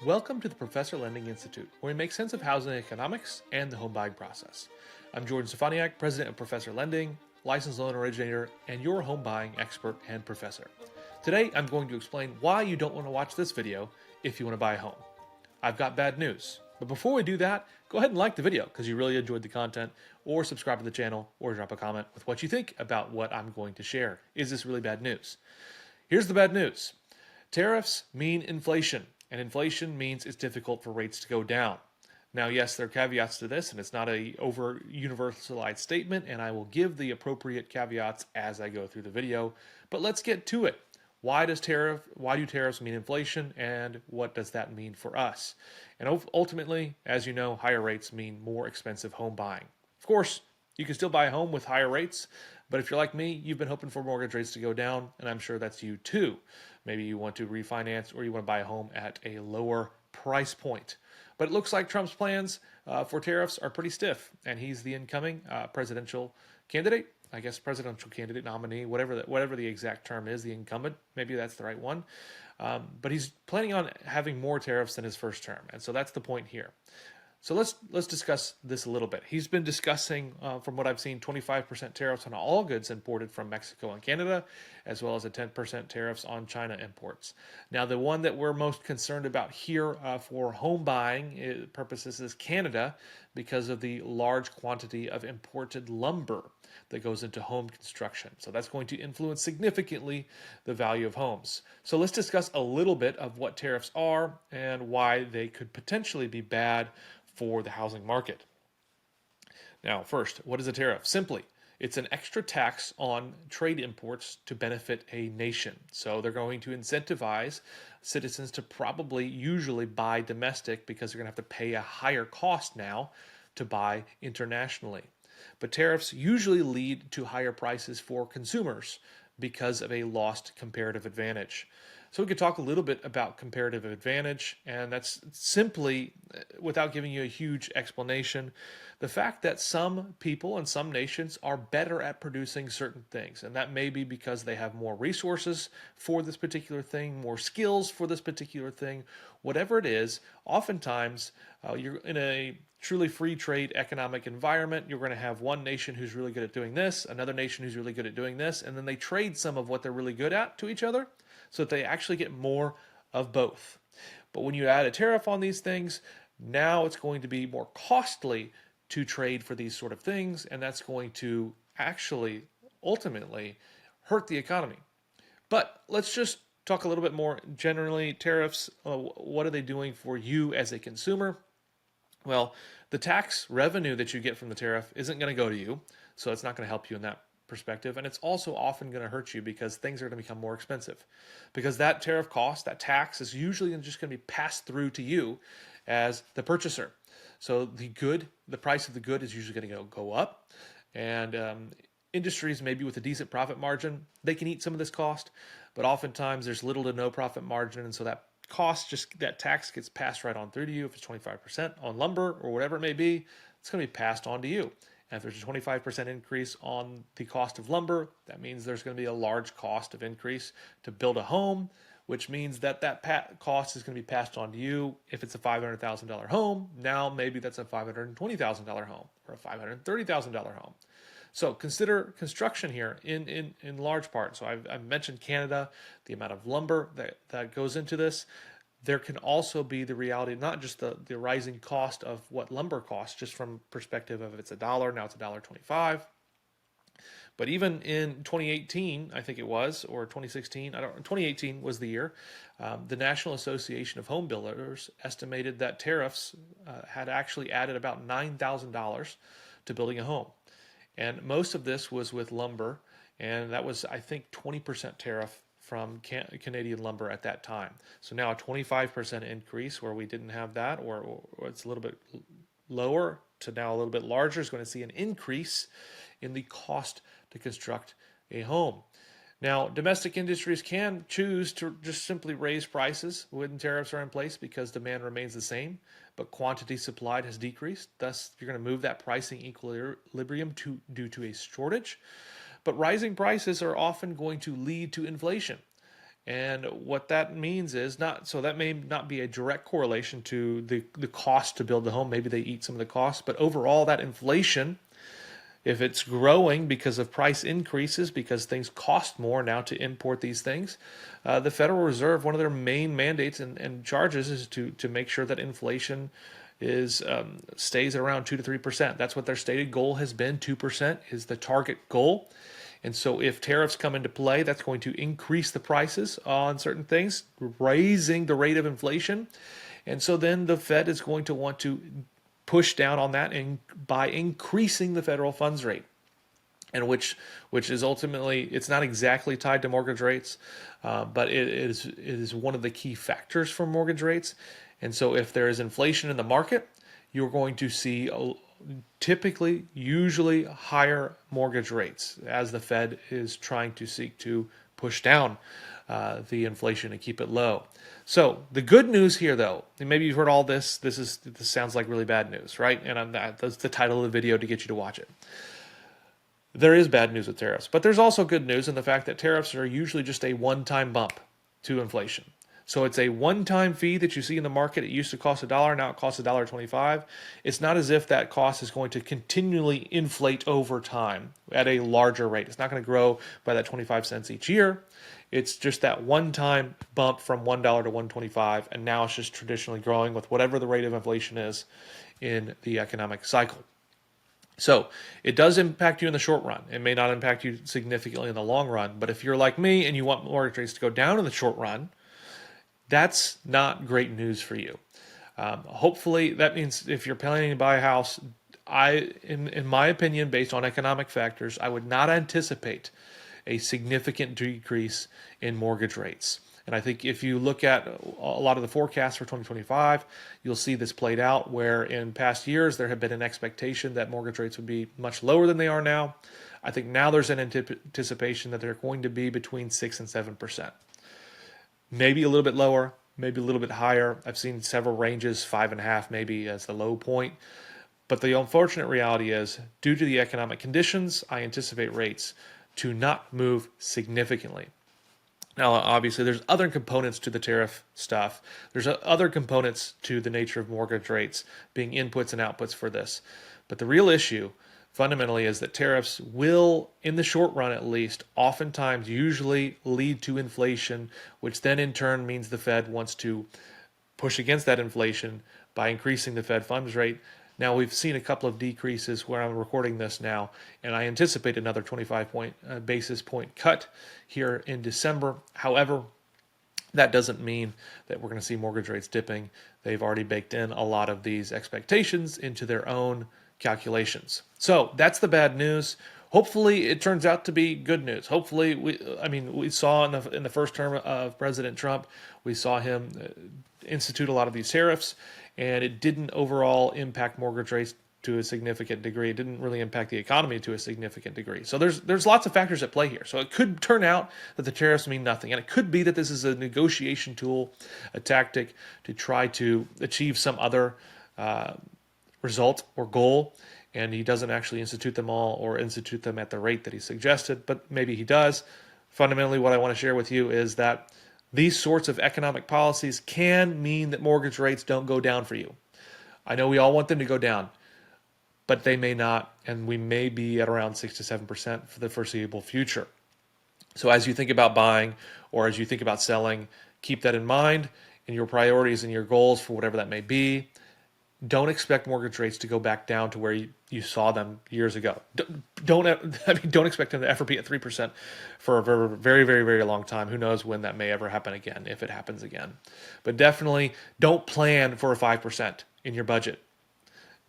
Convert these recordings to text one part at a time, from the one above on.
Welcome to the Professor Lending Institute, where we make sense of housing economics and the home buying process. I'm Jordan Steffaniak, president of Professor Lending, licensed loan originator, and your home buying expert and professor. Today, I'm going to explain why you don't want to watch this video if you want to buy a home. I've got bad news. But before we do that, go ahead and like the video because you really enjoyed the content, or subscribe to the channel, or drop a comment with what you think about what I'm going to share. Is this really bad news? Here's the bad news. Tariffs mean inflation, and inflation means it's difficult for rates to go down. Now, yes, there are caveats to this, and it's not a over-universalized statement, and I will give the appropriate caveats as I go through the video. But let's get to it. Why do tariffs mean inflation, and what does that mean for us? And ultimately, as you know, higher rates mean more expensive home buying. Of course, you can still buy a home with higher rates, but if you're like me, you've been hoping for mortgage rates to go down, and I'm sure that's you too. Maybe you want to refinance or you want to buy a home at a lower price point. But it looks like Trump's plans for tariffs are pretty stiff, and he's the incoming presidential candidate. I guess presidential candidate, nominee, whatever the exact term is, the incumbent. Maybe that's the right one. But he's planning on having more tariffs than his first term, and so that's the point here. So let's discuss this a little bit. He's been discussing, from what I've seen, 25% tariffs on all goods imported from Mexico and Canada, as well as a 10% tariffs on China imports. Now, the one that we're most concerned about here for home buying purposes is Canada, because of the large quantity of imported lumber that goes into home construction. So that's going to influence significantly the value of homes. So let's discuss a little bit of what tariffs are and why they could potentially be bad for the housing market. Now, first, what is a tariff? Simply, it's an extra tax on trade imports to benefit a nation. So they're going to incentivize citizens to usually buy domestic, because they're going to have to pay a higher cost now to buy internationally. But tariffs usually lead to higher prices for consumers because of a lost comparative advantage. So we could talk a little bit about comparative advantage, and that's simply, without giving you a huge explanation, the fact that some people and some nations are better at producing certain things. And that may be because they have more resources for this particular thing, more skills for this particular thing. Whatever it is, oftentimes you're in a truly free trade economic environment. You're going to have one nation who's really good at doing this, another nation who's really good at doing this, and then they trade some of what they're really good at to each other, so that they actually get more of both. But when you add a tariff on these things, now it's going to be more costly to trade for these sort of things, and that's going to actually ultimately hurt the economy. But let's just talk a little bit more generally. Tariffs, what are they doing for you as a consumer? Well, the tax revenue that you get from the tariff isn't going to go to you, so it's not going to help you in that perspective, and it's also often going to hurt you because things are going to become more expensive, because that tariff cost, that tax, is usually just going to be passed through to you as the purchaser. So the price of the good is usually going to go up, and industries maybe with a decent profit margin, they can eat some of this cost, but oftentimes there's little to no profit margin, and so that that tax gets passed right on through to you. If it's 25% on lumber or whatever it may be, it's going to be passed on to you. And if there's a 25% increase on the cost of lumber, that means there's going to be a large cost of increase to build a home, which means that cost is going to be passed on to you. If it's a $500,000 home, now maybe that's a $520,000 home or a $530,000 home. So consider construction here in large part. So I've mentioned Canada, the amount of lumber that goes into this. There can also be the reality, not just the rising cost of what lumber costs, just from perspective of it's $1, now it's $1.25. But even in 2018, I think it was, or 2016, 2018 was the year, the National Association of Home Builders estimated that tariffs had actually added about $9,000 to building a home. And most of this was with lumber, and that was, I think, 20% tariff from Canadian lumber at that time. So now a 25% increase where we didn't have that, or it's a little bit lower to now a little bit larger, is going to see an increase in the cost to construct a home. Now, domestic industries can choose to just simply raise prices when tariffs are in place because demand remains the same, but quantity supplied has decreased. Thus, you're going to move that pricing equilibrium due to a shortage. But rising prices are often going to lead to inflation. And what that means is that may not be a direct correlation to the cost to build the home. Maybe they eat some of the costs, but overall, that inflation, if it's growing because of price increases, because things cost more now to import these things, the Federal Reserve, one of their main mandates and charges is to make sure that inflation stays at around 2 to 3%. That's what their stated goal has been. 2% is the target goal. And so if tariffs come into play, that's going to increase the prices on certain things, raising the rate of inflation. And so then the Fed is going to want to push down on that by increasing the federal funds rate. And which is ultimately, it's not exactly tied to mortgage rates, but it is one of the key factors for mortgage rates. And so if there is inflation in the market, you're going to see usually higher mortgage rates as the Fed is trying to seek to push down the inflation and keep it low. So the good news here, though, and maybe you've heard all this. This sounds like really bad news, right? And that's the title of the video to get you to watch it. There is bad news with tariffs, but there's also good news in the fact that tariffs are usually just a one-time bump to inflation. So it's a one-time fee that you see in the market. It used to cost $1, now it costs $1.25. It's not as if that cost is going to continually inflate over time at a larger rate. It's not going to grow by that 25 cents each year. It's just that one-time bump from $1 to $1.25, and now it's just traditionally growing with whatever the rate of inflation is in the economic cycle. So it does impact you in the short run. It may not impact you significantly in the long run, but if you're like me and you want mortgage rates to go down in the short run, that's not great news for you. Hopefully, that means if you're planning to buy a house, in my opinion, based on economic factors, I would not anticipate a significant decrease in mortgage rates. And I think if you look at a lot of the forecasts for 2025, you'll see this played out where in past years there had been an expectation that mortgage rates would be much lower than they are now. I think now there's an anticipation that they're going to be between 6 and 7%. Maybe a little bit lower, maybe a little bit higher. I've seen several ranges, 5.5 maybe as the low point. But the unfortunate reality is, due to the economic conditions, I anticipate rates to not move significantly. Now, obviously, there's other components to the tariff stuff. There's other components to the nature of mortgage rates being inputs and outputs for this. But the real issue fundamentally is that tariffs will, in the short run at least, oftentimes usually lead to inflation, which then in turn means the Fed wants to push against that inflation by increasing the Fed funds rate. Now, we've seen a couple of decreases where I'm recording this now, and I anticipate another 25 basis point cut here in December. However, that doesn't mean that we're going to see mortgage rates dipping. They've already baked in a lot of these expectations into their own calculations. So that's the bad news. Hopefully, it turns out to be good news. Hopefully, we saw in the first term of President Trump, we saw him institute a lot of these tariffs, and it didn't overall impact mortgage rates to a significant degree. It didn't really impact the economy to a significant degree. So there's lots of factors at play here. So it could turn out that the tariffs mean nothing, and it could be that this is a negotiation tool, a tactic to try to achieve some other result or goal, and he doesn't actually institute them all or institute them at the rate that he suggested, but maybe he does. Fundamentally, what I want to share with you is that these sorts of economic policies can mean that mortgage rates don't go down for you. I know we all want them to go down, but they may not, and we may be at around 6 to 7% for the foreseeable future. So as you think about buying or as you think about selling, keep that in mind in your priorities and your goals for whatever that may be. Don't expect mortgage rates to go back down to where you saw them years ago. Don't expect them to ever be at 3% for a very, very, very, very long time. Who knows when that may ever happen again, if it happens again. But definitely don't plan for a 5% in your budget.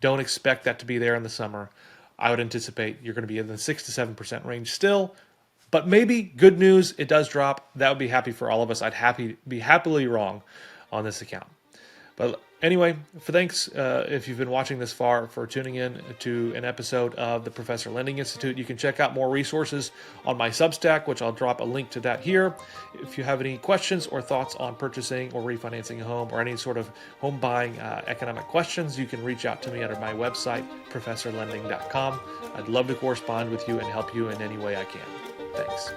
Don't expect that to be there in the summer. I would anticipate you're going to be in the 6 to 7% range still. But maybe, good news, it does drop. That would be happy for all of us. I'd be happily wrong on this account. But Anyway, thanks if you've been watching this far for tuning in to an episode of the Professor Lending Institute. You can check out more resources on my Substack, which I'll drop a link to that here. If you have any questions or thoughts on purchasing or refinancing a home or any sort of home buying economic questions, you can reach out to me at my website, professorlending.com. I'd love to correspond with you and help you in any way I can. Thanks.